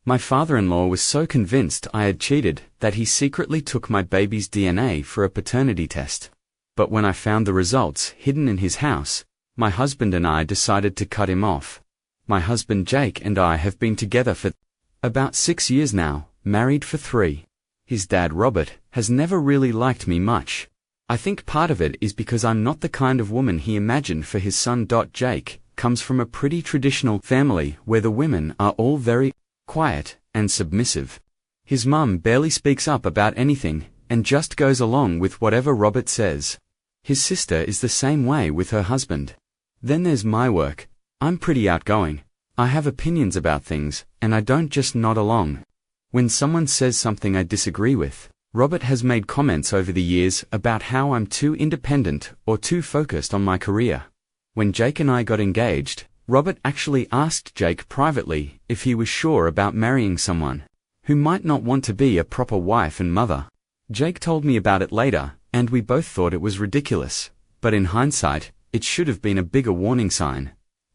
My father-in-law was so convinced I had cheated that he secretly took my baby's DNA for a paternity test. But when I found the results hidden in his house, my husband and I decided to cut him off. My husband Jake and I have been together for about 6 years now, married for 3. His dad Robert has never really liked me much. I think part of it is because I'm not the kind of woman he imagined for his son. Jake comes from a pretty traditional family where the women are all very quiet and submissive. His mum barely speaks up about anything and just goes along with whatever Robert says. His sister is the same way with her husband. Then there's my work. I'm pretty outgoing. I have opinions about things, and I don't just nod along. When someone says something I disagree with, Robert has made comments over the years about how I'm too independent or too focused on my career. When Jake and I got engaged, Robert actually asked Jake privately if he was sure about marrying someone who might not want to be a proper wife and mother. Jake told me about it later, and we both thought it was ridiculous, but in hindsight, it should have been a bigger warning sign.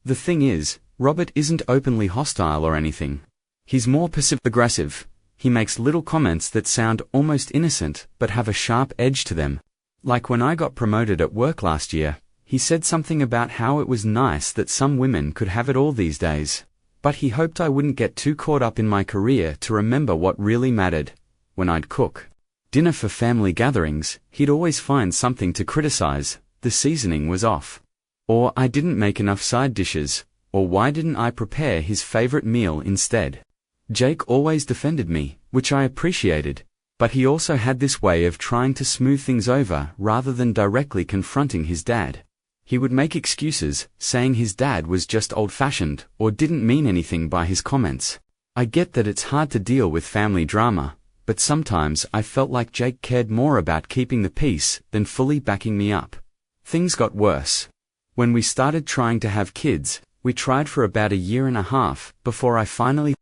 The thing is, Robert isn't openly hostile or anything. He's more passive-aggressive. He makes little comments that sound almost innocent but have a sharp edge to them. Like when I got promoted at work last year, he said something about how it was nice that some women could have it all these days. But he hoped I wouldn't get too caught up in my career to remember what really mattered. When I'd cook dinner for family gatherings, he'd always find something to criticize. The seasoning was off. Or I didn't make enough side dishes. Or why didn't I prepare his favorite meal instead? Jake always defended me, which I appreciated, but he also had this way of trying to smooth things over rather than directly confronting his dad. He would make excuses, saying his dad was just old-fashioned or didn't mean anything by his comments. I get that it's hard to deal with family drama, but sometimes I felt like Jake cared more about keeping the peace than fully backing me up. Things got worse. When we started trying to have kids, we tried for about a year and a half before I finally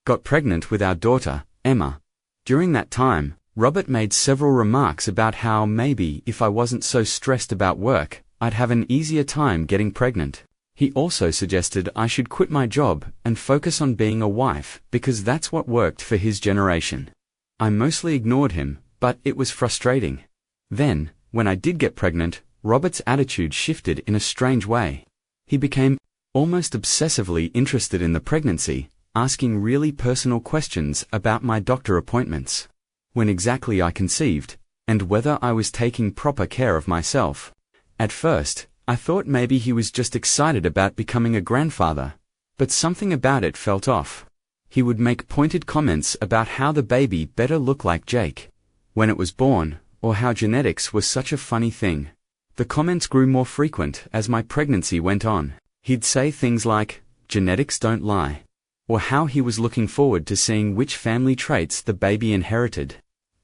got pregnant with our daughter, Emma. During that time, Robert made several remarks about how maybe if I wasn't so stressed about work, I'd have an easier time getting pregnant. He also suggested I should quit my job and focus on being a wife because that's what worked for his generation. I mostly ignored him, but it was frustrating. Then, when I did get pregnant, Robert's attitude shifted in a strange way. He became almost obsessively interested in the pregnancy, asking really personal questions about my doctor appointments, when exactly I conceived, and whether I was taking proper care of myself. At first, I thought maybe he was just excited about becoming a grandfather, but something about it felt off. He would make pointed comments about how the baby better look like Jake when it was born, or how genetics was such a funny thing. The comments grew more frequent as my pregnancy went on. He'd say things like, "Genetics don't lie," or how he was looking forward to seeing which family traits the baby inherited.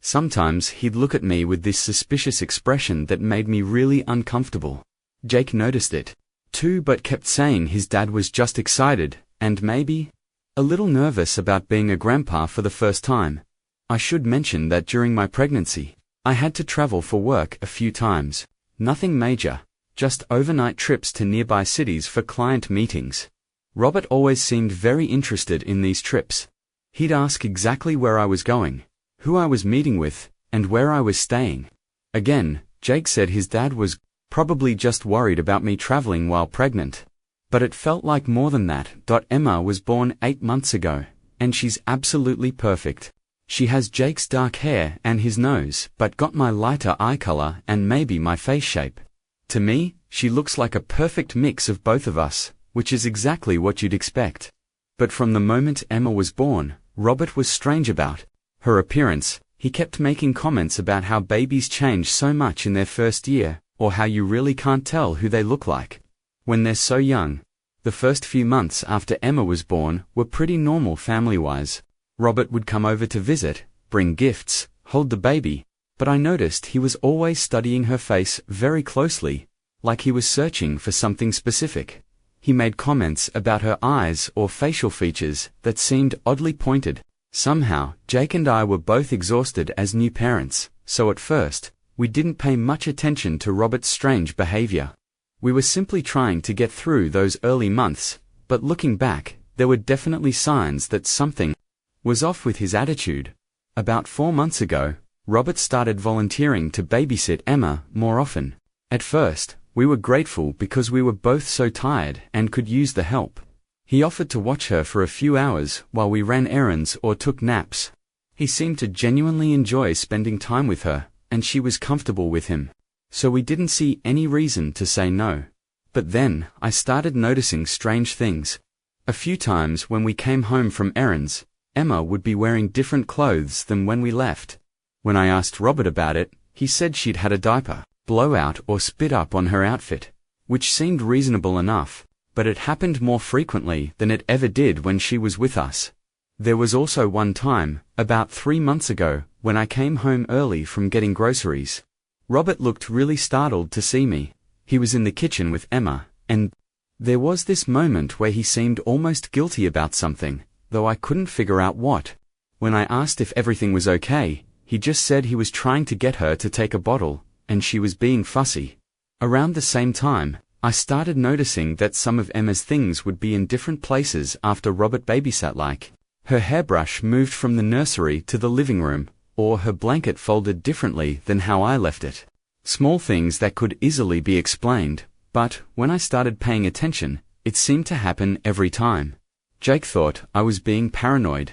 Sometimes he'd look at me with this suspicious expression that made me really uncomfortable. Jake noticed it, too, but kept saying his dad was just excited, and maybe a little nervous about being a grandpa for the first time. I should mention that during my pregnancy, I had to travel for work a few times. Nothing major, just overnight trips to nearby cities for client meetings. Robert always seemed very interested in these trips. He'd ask exactly where I was going, who I was meeting with, and where I was staying. Again, Jake said his dad was probably just worried about me traveling while pregnant. But it felt like more than that. Emma was born 8 months ago, and she's absolutely perfect. She has Jake's dark hair and his nose, but got my lighter eye color and maybe my face shape. To me, she looks like a perfect mix of both of us, which is exactly what you'd expect. But from the moment Emma was born, Robert was strange about her appearance. He kept making comments about how babies change so much in their first year, or how you really can't tell who they look like when they're so young. The first few months after Emma was born were pretty normal family-wise. Robert would come over to visit, bring gifts, hold the baby, but I noticed he was always studying her face very closely, like he was searching for something specific. He made comments about her eyes or facial features that seemed oddly pointed. Somehow, Jake and I were both exhausted as new parents, so at first, we didn't pay much attention to Robert's strange behavior. We were simply trying to get through those early months, but looking back, there were definitely signs that something was off with his attitude. About 4 months ago, Robert started volunteering to babysit Emma more often. At first, we were grateful because we were both so tired and could use the help. He offered to watch her for a few hours while we ran errands or took naps. He seemed to genuinely enjoy spending time with her, and she was comfortable with him. So we didn't see any reason to say no. But then, I started noticing strange things. A few times when we came home from errands, Emma would be wearing different clothes than when we left. When I asked Robert about it, he said she'd had a diaper blowout or spit up on her outfit, which seemed reasonable enough, but it happened more frequently than it ever did when she was with us. There was also one time, about 3 months ago, when I came home early from getting groceries. Robert looked really startled to see me. He was in the kitchen with Emma, and there was this moment where he seemed almost guilty about something, though I couldn't figure out what. When I asked if everything was okay, he just said he was trying to get her to take a bottle, and she was being fussy. Around the same time, I started noticing that some of Emma's things would be in different places after Robert babysat, like her hairbrush moved from the nursery to the living room, or her blanket folded differently than how I left it. Small things that could easily be explained, but when I started paying attention, it seemed to happen every time. Jake thought I was being paranoid.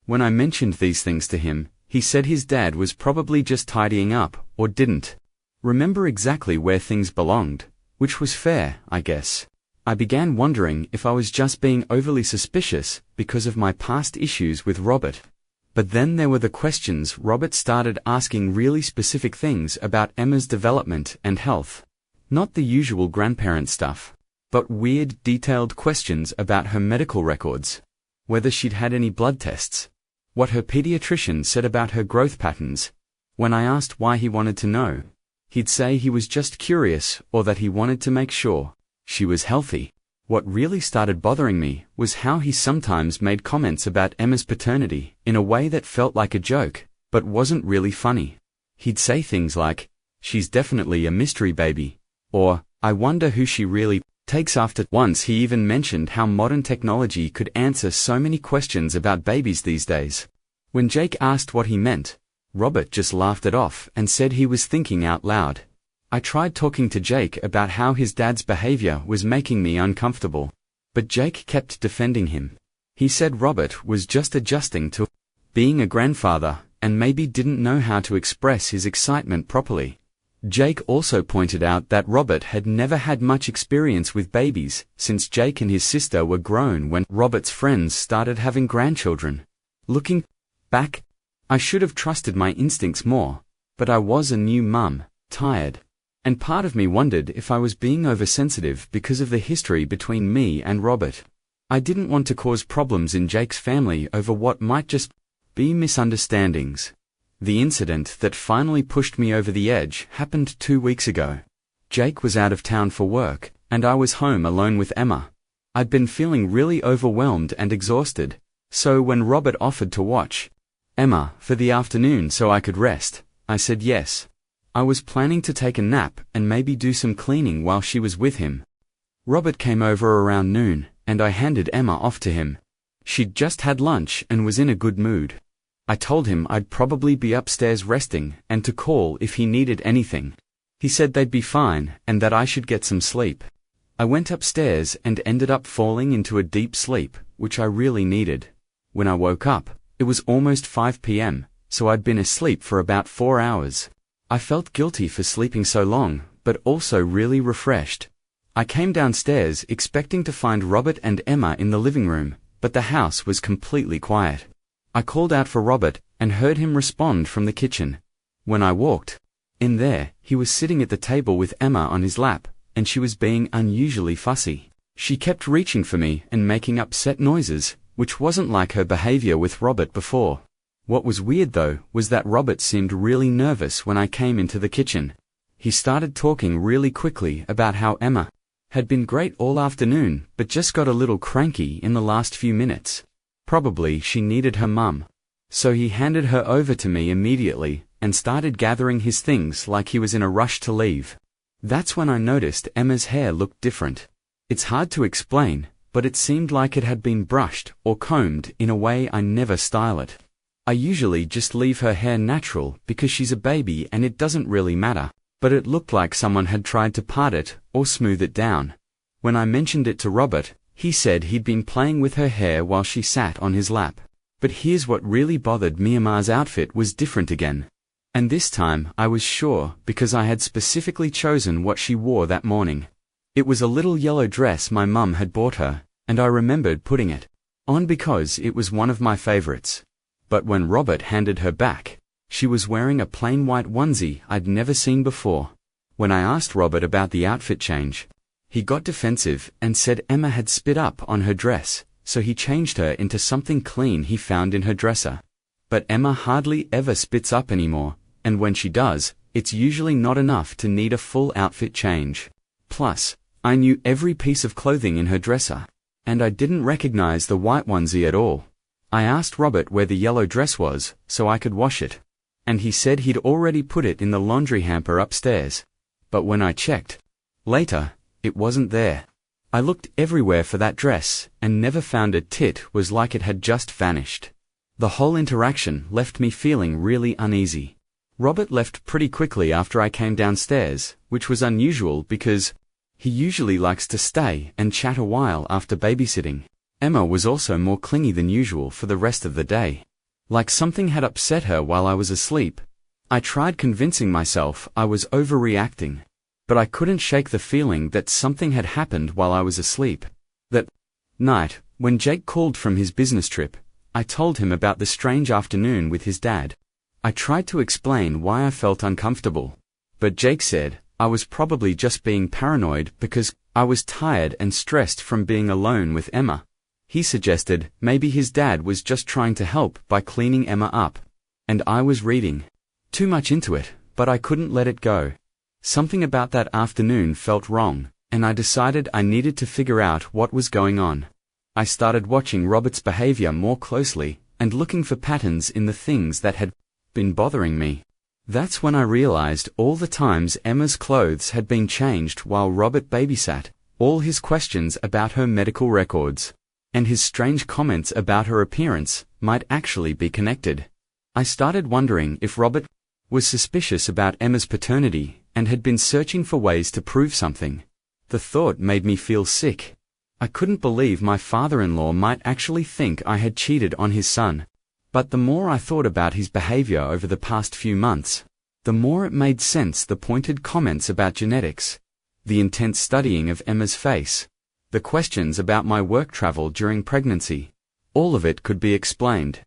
When I mentioned these things to him, he said his dad was probably just tidying up, or didn't remember exactly where things belonged, which was fair, I guess. I began wondering if I was just being overly suspicious because of my past issues with Robert. But then there were the questions. Robert started asking really specific things about Emma's development and health. Not the usual grandparent stuff, but weird, detailed questions about her medical records, whether she'd had any blood tests, what her pediatrician said about her growth patterns. When I asked why he wanted to know, he'd say he was just curious or that he wanted to make sure she was healthy. What really started bothering me was how he sometimes made comments about Emma's paternity in a way that felt like a joke, but wasn't really funny. He'd say things like, "She's definitely a mystery baby," or, "I wonder who she really takes after." Once he even mentioned how modern technology could answer so many questions about babies these days. When Jake asked what he meant, Robert just laughed it off and said he was thinking out loud. I tried talking to Jake about how his dad's behavior was making me uncomfortable, but Jake kept defending him. He said Robert was just adjusting to being a grandfather and maybe didn't know how to express his excitement properly. Jake also pointed out that Robert had never had much experience with babies since Jake and his sister were grown when Robert's friends started having grandchildren. Looking back, I should have trusted my instincts more, but I was a new mum, tired, and part of me wondered if I was being oversensitive because of the history between me and Robert. I didn't want to cause problems in Jake's family over what might just be misunderstandings. The incident that finally pushed me over the edge happened 2 weeks ago. Jake was out of town for work, and I was home alone with Emma. I'd been feeling really overwhelmed and exhausted, so when Robert offered to watch Emma for the afternoon so I could rest, I said yes. I was planning to take a nap and maybe do some cleaning while she was with him. Robert came over around noon, and I handed Emma off to him. She'd just had lunch and was in a good mood. I told him I'd probably be upstairs resting and to call if he needed anything. He said they'd be fine and that I should get some sleep. I went upstairs and ended up falling into a deep sleep, which I really needed. When I woke up, it was almost 5 p.m., so I'd been asleep for about 4 hours. I felt guilty for sleeping so long, but also really refreshed. I came downstairs expecting to find Robert and Emma in the living room, but the house was completely quiet. I called out for Robert and heard him respond from the kitchen. When I walked in there, he was sitting at the table with Emma on his lap, and she was being unusually fussy. She kept reaching for me and making upset noises, which wasn't like her behavior with Robert before. What was weird though was that Robert seemed really nervous when I came into the kitchen. He started talking really quickly about how Emma had been great all afternoon but just got a little cranky in the last few minutes. Probably she needed her mum. So he handed her over to me immediately and started gathering his things like he was in a rush to leave. That's when I noticed Emma's hair looked different. It's hard to explain, but it seemed like it had been brushed or combed in a way I never style it. I usually just leave her hair natural because she's a baby and it doesn't really matter, but it looked like someone had tried to part it or smooth it down. When I mentioned it to Robert, he said he'd been playing with her hair while she sat on his lap. But here's what really bothered me: Emma's outfit was different again. And this time I was sure because I had specifically chosen what she wore that morning. It was a little yellow dress my mum had bought her, and I remembered putting it on because it was one of my favorites. But when Robert handed her back, she was wearing a plain white onesie I'd never seen before. When I asked Robert about the outfit change, he got defensive and said Emma had spit up on her dress, so he changed her into something clean he found in her dresser. But Emma hardly ever spits up anymore, and when she does, it's usually not enough to need a full outfit change. Plus, I knew every piece of clothing in her dresser, and I didn't recognize the white onesie at all. I asked Robert where the yellow dress was, so I could wash it, and he said he'd already put it in the laundry hamper upstairs. But when I checked later, it wasn't there. I looked everywhere for that dress, and never found it. It was like it had just vanished. The whole interaction left me feeling really uneasy. Robert left pretty quickly after I came downstairs, which was unusual because he usually likes to stay and chat a while after babysitting. Emma was also more clingy than usual for the rest of the day. Like something had upset her while I was asleep. I tried convincing myself I was overreacting, but I couldn't shake the feeling that something had happened while I was asleep. That night, when Jake called from his business trip, I told him about the strange afternoon with his dad. I tried to explain why I felt uncomfortable, but Jake said I was probably just being paranoid because I was tired and stressed from being alone with Emma. He suggested maybe his dad was just trying to help by cleaning Emma up, and I was reading too much into it, but I couldn't let it go. Something about that afternoon felt wrong, and I decided I needed to figure out what was going on. I started watching Robert's behavior more closely and looking for patterns in the things that had been bothering me. That's when I realized all the times Emma's clothes had been changed while Robert babysat, all his questions about her medical records, and his strange comments about her appearance might actually be connected. I started wondering if Robert was suspicious about Emma's paternity and had been searching for ways to prove something. The thought made me feel sick. I couldn't believe my father-in-law might actually think I had cheated on his son. But the more I thought about his behavior over the past few months, the more it made sense. The pointed comments about genetics, the intense studying of Emma's face, the questions about my work travel during pregnancy, all of it could be explained.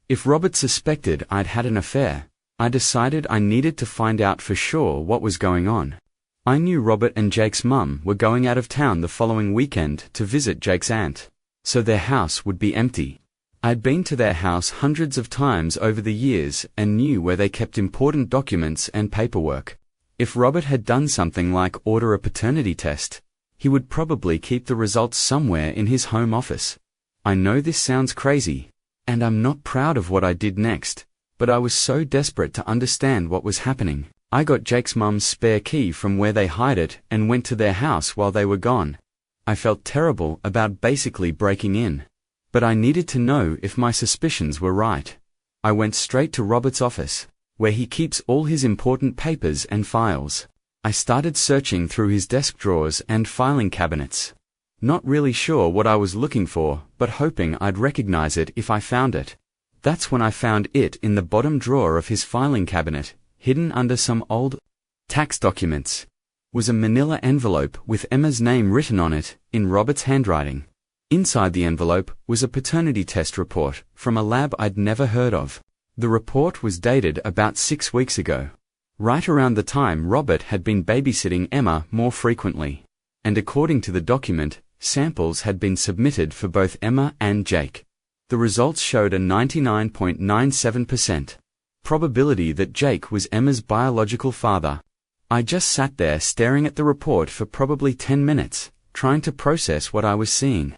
If Robert suspected I'd had an affair, I decided I needed to find out for sure what was going on. I knew Robert and Jake's mum were going out of town the following weekend to visit Jake's aunt, so their house would be empty. I'd been to their house hundreds of times over the years and knew where they kept important documents and paperwork. If Robert had done something like order a paternity test, he would probably keep the results somewhere in his home office. I know this sounds crazy, and I'm not proud of what I did next, but I was so desperate to understand what was happening. I got Jake's mum's spare key from where they hide it and went to their house while they were gone. I felt terrible about basically breaking in, but I needed to know if my suspicions were right. I went straight to Robert's office, where he keeps all his important papers and files. I started searching through his desk drawers and filing cabinets. Not really sure what I was looking for, but hoping I'd recognize it if I found it. That's when I found it in the bottom drawer of his filing cabinet, hidden under some old tax documents, was a manila envelope with Emma's name written on it in Robert's handwriting. Inside the envelope was a paternity test report from a lab I'd never heard of. The report was dated about 6 weeks ago, right around the time Robert had been babysitting Emma more frequently. And according to the document, samples had been submitted for both Emma and Jake. The results showed a 99.97% probability that Jake was Emma's biological father. I just sat there staring at the report for probably 10 minutes, trying to process what I was seeing.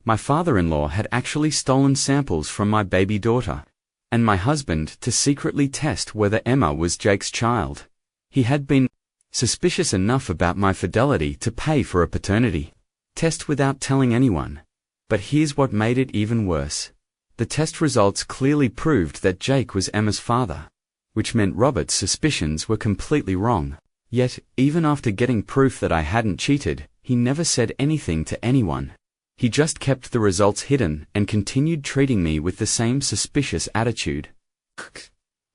My father-in-law had actually stolen samples from my baby daughter and my husband to secretly test whether Emma was Jake's child. He had been suspicious enough about my fidelity to pay for a paternity test without telling anyone. But here's what made it even worse. The test results clearly proved that Jake was Emma's father, which meant Robert's suspicions were completely wrong. Yet, even after getting proof that I hadn't cheated, he never said anything to anyone. He just kept the results hidden and continued treating me with the same suspicious attitude.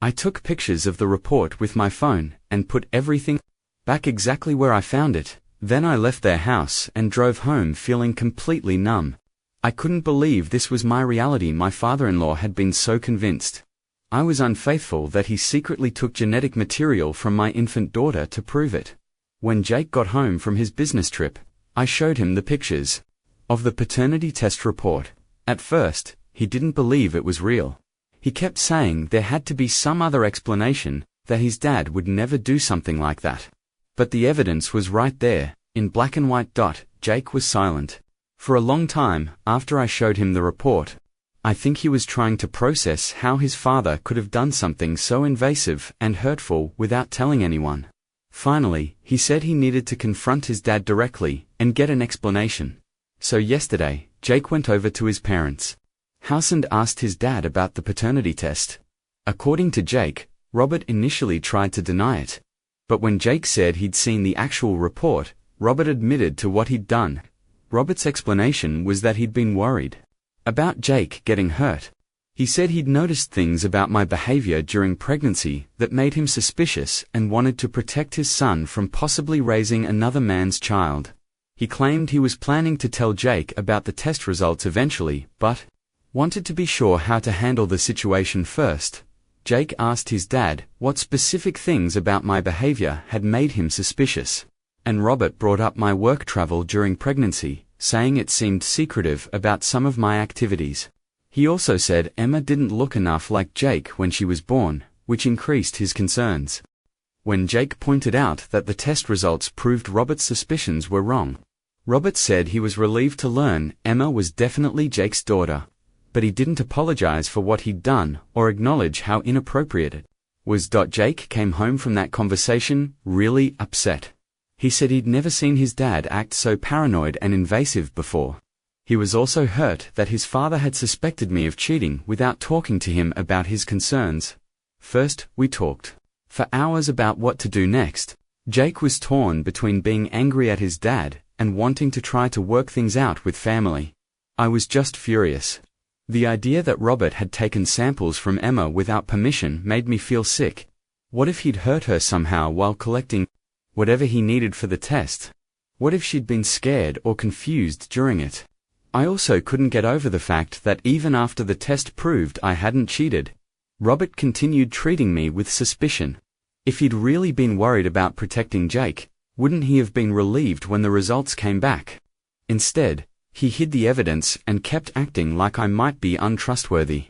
I took pictures of the report with my phone and put everything back exactly where I found it. Then I left their house and drove home feeling completely numb. I couldn't believe this was my reality. My father-in-law had been so convinced I was unfaithful that he secretly took genetic material from my infant daughter to prove it. When Jake got home from his business trip, I showed him the pictures of the paternity test report. At first, he didn't believe it was real. He kept saying there had to be some other explanation, that his dad would never do something like that. But the evidence was right there, in black and white. Jake was silent. For a long time, after I showed him the report, I think he was trying to process how his father could have done something so invasive and hurtful without telling anyone. Finally, he said he needed to confront his dad directly and get an explanation. So yesterday, Jake went over to his parents' house and asked his dad about the paternity test. According to Jake, Robert initially tried to deny it. But when Jake said he'd seen the actual report, Robert admitted to what he'd done. Robert's explanation was that he'd been worried about Jake getting hurt. He said he'd noticed things about my behavior during pregnancy that made him suspicious and wanted to protect his son from possibly raising another man's child. He claimed he was planning to tell Jake about the test results eventually, but wanted to be sure how to handle the situation first. Jake asked his dad what specific things about my behavior had made him suspicious. And Robert brought up my work travel during pregnancy, saying it seemed secretive about some of my activities. He also said Emma didn't look enough like Jake when she was born, which increased his concerns. When Jake pointed out that the test results proved Robert's suspicions were wrong, Robert said he was relieved to learn Emma was definitely Jake's daughter. But he didn't apologize for what he'd done or acknowledge how inappropriate it was. Jake came home from that conversation really upset. He said he'd never seen his dad act so paranoid and invasive before. He was also hurt that his father had suspected me of cheating without talking to him about his concerns. First, we talked for hours about what to do next. Jake was torn between being angry at his dad and wanting to try to work things out with family. I was just furious. The idea that Robert had taken samples from Emma without permission made me feel sick. What if he'd hurt her somehow while collecting whatever he needed for the test? What if she'd been scared or confused during it? I also couldn't get over the fact that even after the test proved I hadn't cheated, Robert continued treating me with suspicion. If he'd really been worried about protecting Jake, wouldn't he have been relieved when the results came back? Instead, he hid the evidence and kept acting like I might be untrustworthy.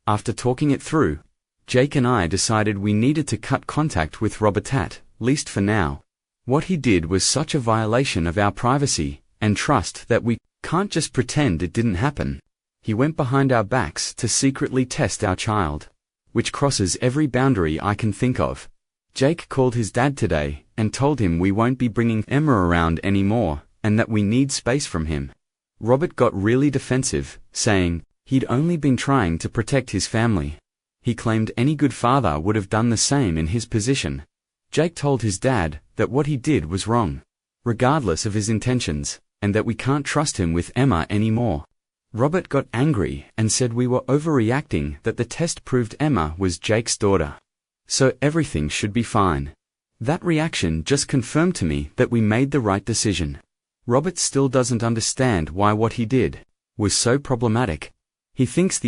After talking it through, Jake and I decided we needed to cut contact with Robert, at least for now. What he did was such a violation of our privacy and trust that we can't just pretend it didn't happen. He went behind our backs to secretly test our child, which crosses every boundary I can think of. Jake called his dad today and told him we won't be bringing Emma around anymore and that we need space from him. Robert got really defensive, saying he'd only been trying to protect his family. He claimed any good father would have done the same in his position. Jake told his dad that what he did was wrong, regardless of his intentions, and that we can't trust him with Emma anymore. Robert got angry and said we were overreacting, that the test proved Emma was Jake's daughter, so everything should be fine. That reaction just confirmed to me that we made the right decision. Robert still doesn't understand why what he did was so problematic. He thinks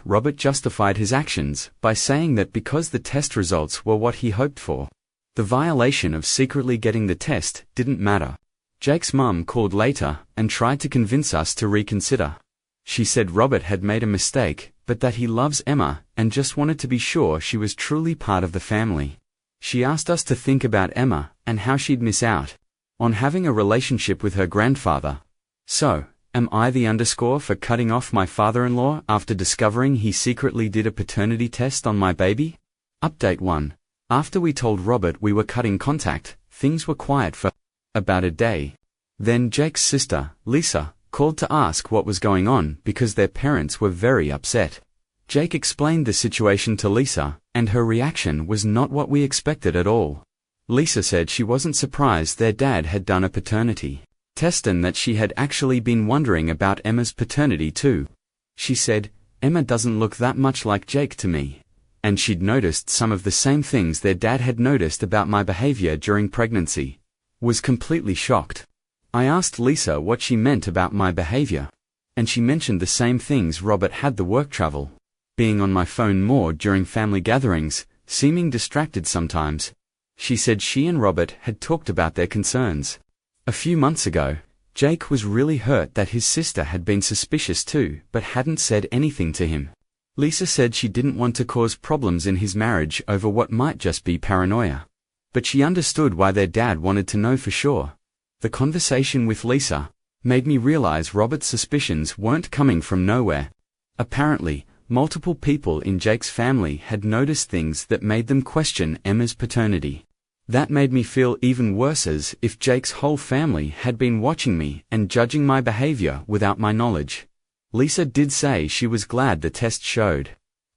Robert justified his actions by saying that because the test results were what he hoped for, the violation of secretly getting the test didn't matter. Jake's mum called later and tried to convince us to reconsider. She said Robert had made a mistake, but that he loves Emma and just wanted to be sure she was truly part of the family. She asked us to think about Emma and how she'd miss out on having a relationship with her grandfather. So, am I the underscore for cutting off my father-in-law after discovering he secretly did a paternity test on my baby? Update 1. After we told Robert we were cutting contact, things were quiet for about a day. Then Jake's sister, Lisa, called to ask what was going on because their parents were very upset. Jake explained the situation to Lisa, and her reaction was not what we expected at all. Lisa said she wasn't surprised their dad had done a paternity test and that she had actually been wondering about Emma's paternity too. She said, "Emma doesn't look that much like Jake to me." And she'd noticed some of the same things their dad had noticed about my behavior during pregnancy. Was completely shocked. I asked Lisa what she meant about my behavior, and she mentioned the same things Robert had: the work travel, being on my phone more during family gatherings, seeming distracted sometimes. She said she and Robert had talked about their concerns. A few months ago, Jake was really hurt that his sister had been suspicious too, but hadn't said anything to him. Lisa said she didn't want to cause problems in his marriage over what might just be paranoia, but she understood why their dad wanted to know for sure. The conversation with Lisa made me realize Robert's suspicions weren't coming from nowhere. Apparently, multiple people in Jake's family had noticed things that made them question Emma's paternity. That made me feel even worse, as if Jake's whole family had been watching me and judging my behavior without my knowledge. Lisa did say she was glad the test showed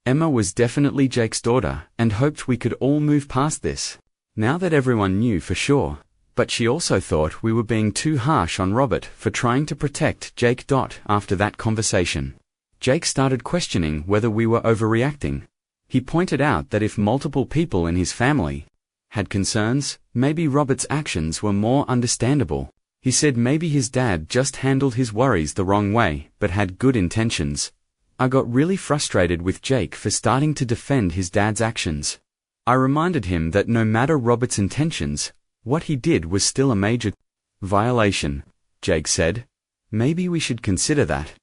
Emma was definitely Jake's daughter and hoped we could all move past this, now that everyone knew for sure. But she also thought we were being too harsh on Robert for trying to protect Jake. After that conversation, Jake started questioning whether we were overreacting. He pointed out that if multiple people in his family had concerns, maybe Robert's actions were more understandable. He said maybe his dad just handled his worries the wrong way, but had good intentions. I got really frustrated with Jake for starting to defend his dad's actions. I reminded him that no matter Robert's intentions, what he did was still a major violation. Jake said, "Maybe we should consider that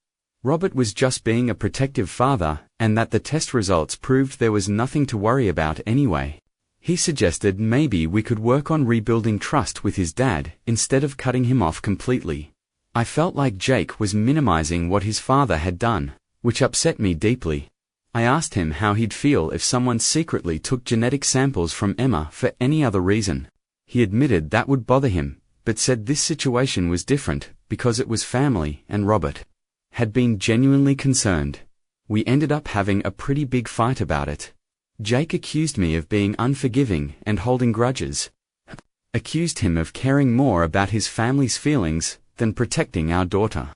Robert was just being a protective father, and that the test results proved there was nothing to worry about anyway." He suggested maybe we could work on rebuilding trust with his dad instead of cutting him off completely. I felt like Jake was minimizing what his father had done, which upset me deeply. I asked him how he'd feel if someone secretly took genetic samples from Emma for any other reason. He admitted that would bother him, but said this situation was different because it was family and Robert had been genuinely concerned. We ended up having a pretty big fight about it. Jake accused me of being unforgiving and holding grudges. Accused him of caring more about his family's feelings than protecting our daughter.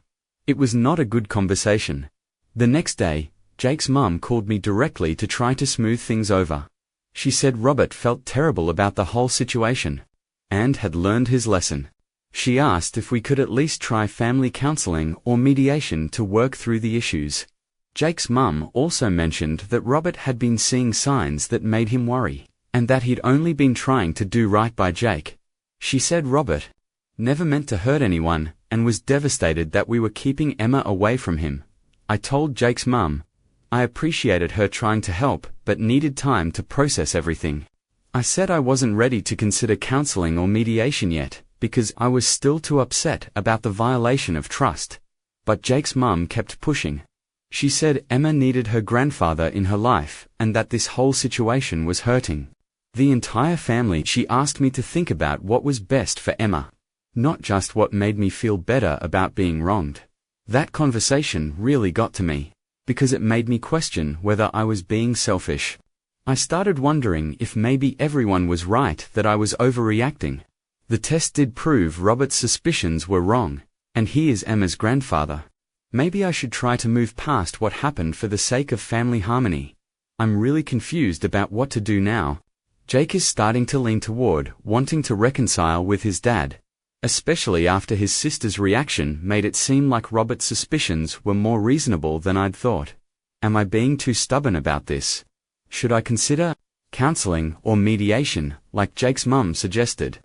It was not a good conversation. The next day, Jake's mum called me directly to try to smooth things over. She said Robert felt terrible about the whole situation and had learned his lesson. She asked if we could at least try family counseling or mediation to work through the issues. Jake's mum also mentioned that Robert had been seeing signs that made him worry, and that he'd only been trying to do right by Jake. She said Robert never meant to hurt anyone and was devastated that we were keeping Emma away from him. I told Jake's mum I appreciated her trying to help, but needed time to process everything. I said I wasn't ready to consider counseling or mediation yet, because I was still too upset about the violation of trust. But Jake's mum kept pushing. She said Emma needed her grandfather in her life, and that this whole situation was hurting the entire family. She asked me to think about what was best for Emma, not just what made me feel better about being wronged. That conversation really got to me, because it made me question whether I was being selfish. I started wondering if maybe everyone was right that I was overreacting. The test did prove Robert's suspicions were wrong, and he is Emma's grandfather. Maybe I should try to move past what happened for the sake of family harmony. I'm really confused about what to do now. Jake is starting to lean toward wanting to reconcile with his dad, especially after his sister's reaction made it seem like Robert's suspicions were more reasonable than I'd thought. Am I being too stubborn about this? Should I consider counseling or mediation, like Jake's mum suggested?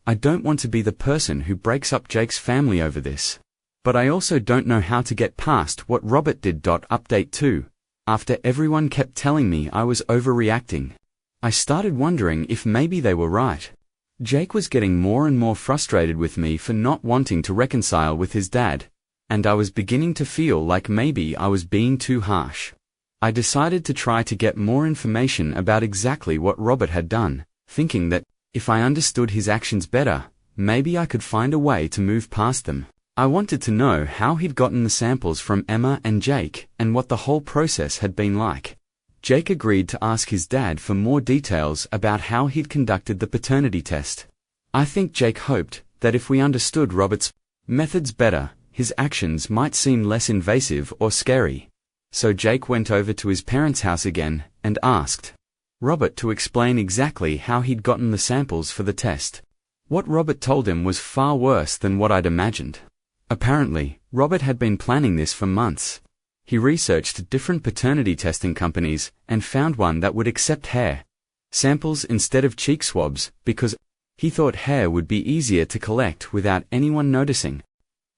I don't want to be the person who breaks up Jake's family over this. But I also don't know how to get past what Robert did. Update 2. After everyone kept telling me I was overreacting, I started wondering if maybe they were right. Jake was getting more and more frustrated with me for not wanting to reconcile with his dad, and I was beginning to feel like maybe I was being too harsh. I decided to try to get more information about exactly what Robert had done, thinking that if I understood his actions better, maybe I could find a way to move past them. I wanted to know how he'd gotten the samples from Emma and Jake and what the whole process had been like. Jake agreed to ask his dad for more details about how he'd conducted the paternity test. I think Jake hoped that if we understood Robert's methods better, his actions might seem less invasive or scary. So Jake went over to his parents' house again and asked Robert to explain exactly how he'd gotten the samples for the test. What Robert told him was far worse than what I'd imagined. Apparently, Robert had been planning this for months. He researched different paternity testing companies and found one that would accept hair samples instead of cheek swabs because he thought hair would be easier to collect without anyone noticing.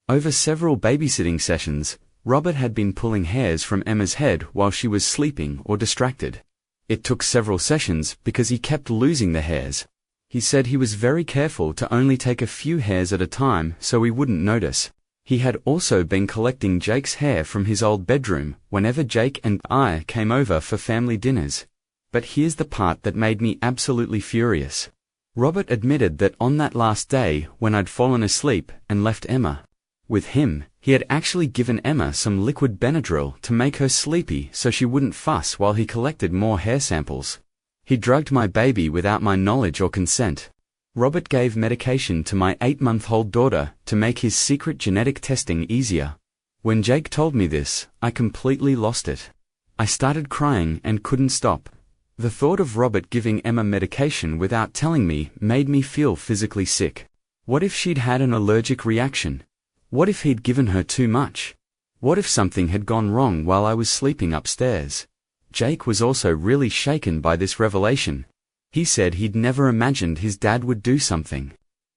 Over several babysitting sessions, Robert had been pulling hairs from Emma's head while she was sleeping or distracted. It took several sessions because he kept losing the hairs. He said he was very careful to only take a few hairs at a time so we wouldn't notice. He had also been collecting Jake's hair from his old bedroom whenever Jake and I came over for family dinners. But here's the part that made me absolutely furious. Robert admitted that on that last day when I'd fallen asleep and left Emma with him, he had actually given Emma some liquid Benadryl to make her sleepy so she wouldn't fuss while he collected more hair samples. He drugged my baby without my knowledge or consent. Robert gave medication to my 8-month-old daughter to make his secret genetic testing easier. When Jake told me this, I completely lost it. I started crying and couldn't stop. The thought of Robert giving Emma medication without telling me made me feel physically sick. What if she'd had an allergic reaction? What if he'd given her too much? What if something had gone wrong while I was sleeping upstairs? Jake was also really shaken by this revelation. He said he'd never imagined his dad would do something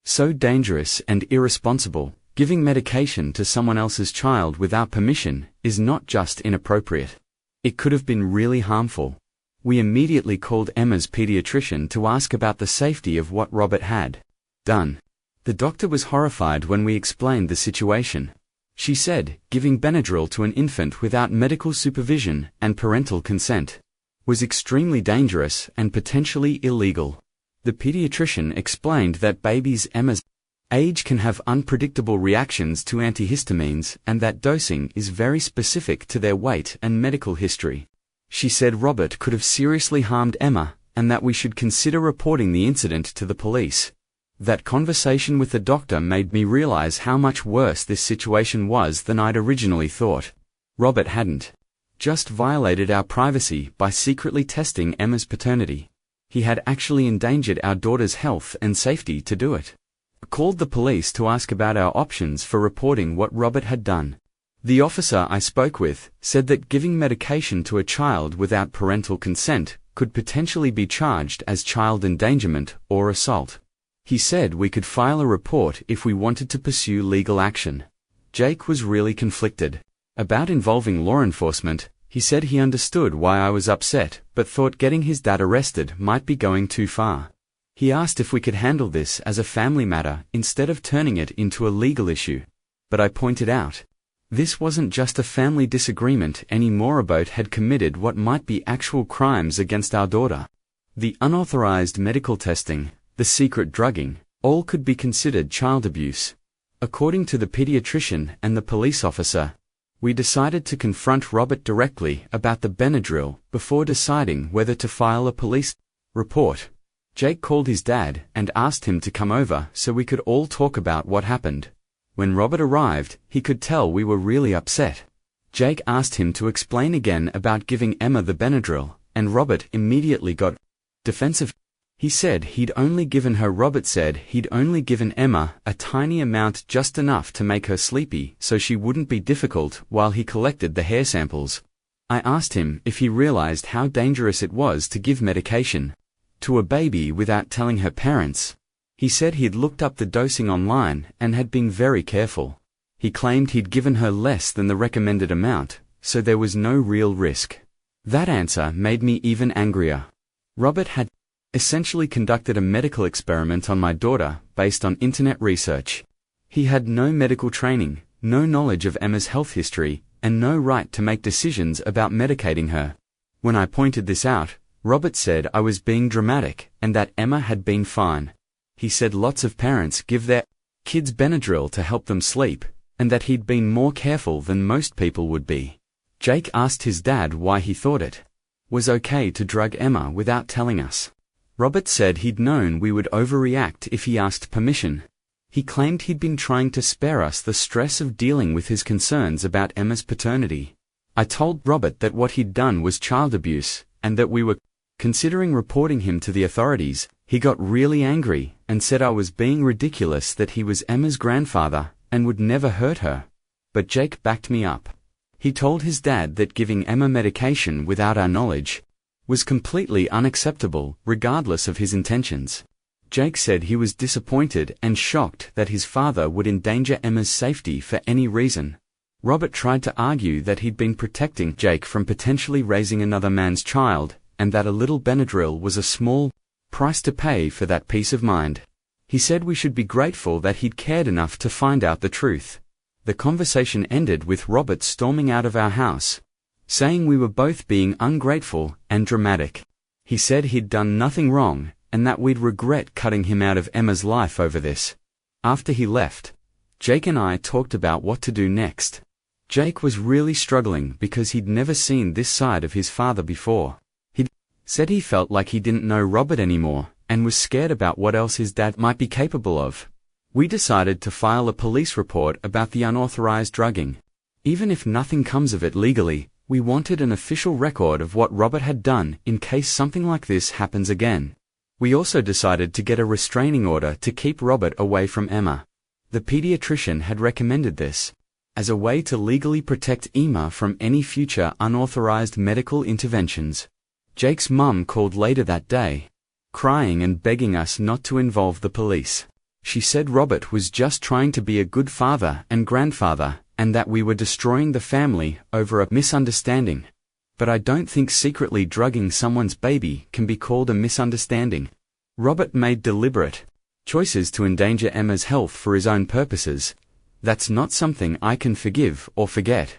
so dangerous and irresponsible. Giving medication to someone else's child without permission is not just inappropriate. It could have been really harmful. We immediately called Emma's pediatrician to ask about the safety of what Robert had done. The doctor was horrified when we explained the situation. She said giving Benadryl to an infant without medical supervision and parental consent was extremely dangerous and potentially illegal. The pediatrician explained that babies Emma's age can have unpredictable reactions to antihistamines and that dosing is very specific to their weight and medical history. She said Robert could have seriously harmed Emma and that we should consider reporting the incident to the police. That conversation with the doctor made me realize how much worse this situation was than I'd originally thought. Robert hadn't just violated our privacy by secretly testing Emma's paternity. He had actually endangered our daughter's health and safety to do it. I called the police to ask about our options for reporting what Robert had done. The officer I spoke with said that giving medication to a child without parental consent could potentially be charged as child endangerment or assault. He said we could file a report if we wanted to pursue legal action. Jake was really conflicted about involving law enforcement. He said he understood why I was upset, but thought getting his dad arrested might be going too far. He asked if we could handle this as a family matter instead of turning it into a legal issue. But I pointed out, this wasn't just a family disagreement anymore. Robert had committed what might be actual crimes against our daughter. The unauthorized medical testing, the secret drugging, all could be considered child abuse. According to the pediatrician and the police officer, we decided to confront Robert directly about the Benadryl before deciding whether to file a police report. Jake called his dad and asked him to come over so we could all talk about what happened. When Robert arrived, he could tell we were really upset. Jake asked him to explain again about giving Emma the Benadryl, and Robert immediately got defensive. He said he'd only given Emma a tiny amount, just enough to make her sleepy so she wouldn't be difficult while he collected the hair samples. I asked him if he realized how dangerous it was to give medication to a baby without telling her parents. He said he'd looked up the dosing online and had been very careful. He claimed he'd given her less than the recommended amount, so there was no real risk. That answer made me even angrier. Robert had essentially conducted a medical experiment on my daughter based on internet research. He had no medical training, no knowledge of Emma's health history, and no right to make decisions about medicating her. When I pointed this out, Robert said I was being dramatic and that Emma had been fine. He said lots of parents give their kids Benadryl to help them sleep, and that he'd been more careful than most people would be. Jake asked his dad why he thought it was okay to drug Emma without telling us. Robert said he'd known we would overreact if he asked permission. He claimed he'd been trying to spare us the stress of dealing with his concerns about Emma's paternity. I told Robert that what he'd done was child abuse, and that we were considering reporting him to the authorities. He got really angry and said I was being ridiculous, that he was Emma's grandfather and would never hurt her. But Jake backed me up. He told his dad that giving Emma medication without our knowledge was completely unacceptable, regardless of his intentions. Jake said he was disappointed and shocked that his father would endanger Emma's safety for any reason. Robert tried to argue that he'd been protecting Jake from potentially raising another man's child, and that a little Benadryl was a small price to pay for that peace of mind. He said we should be grateful that he'd cared enough to find out the truth. The conversation ended with Robert storming out of our house, saying we were both being ungrateful and dramatic. He said he'd done nothing wrong, and that we'd regret cutting him out of Emma's life over this. After he left, Jake and I talked about what to do next. Jake was really struggling because he'd never seen this side of his father before. He said he felt like he didn't know Robert anymore, and was scared about what else his dad might be capable of. We decided to file a police report about the unauthorized drugging. Even if nothing comes of it legally, we wanted an official record of what Robert had done in case something like this happens again. We also decided to get a restraining order to keep Robert away from Emma. The pediatrician had recommended this as a way to legally protect Emma from any future unauthorized medical interventions. Jake's mum called later that day, crying and begging us not to involve the police. She said Robert was just trying to be a good father and grandfather, and that we were destroying the family over a misunderstanding. But I don't think secretly drugging someone's baby can be called a misunderstanding. Robert made deliberate choices to endanger Emma's health for his own purposes. That's not something I can forgive or forget.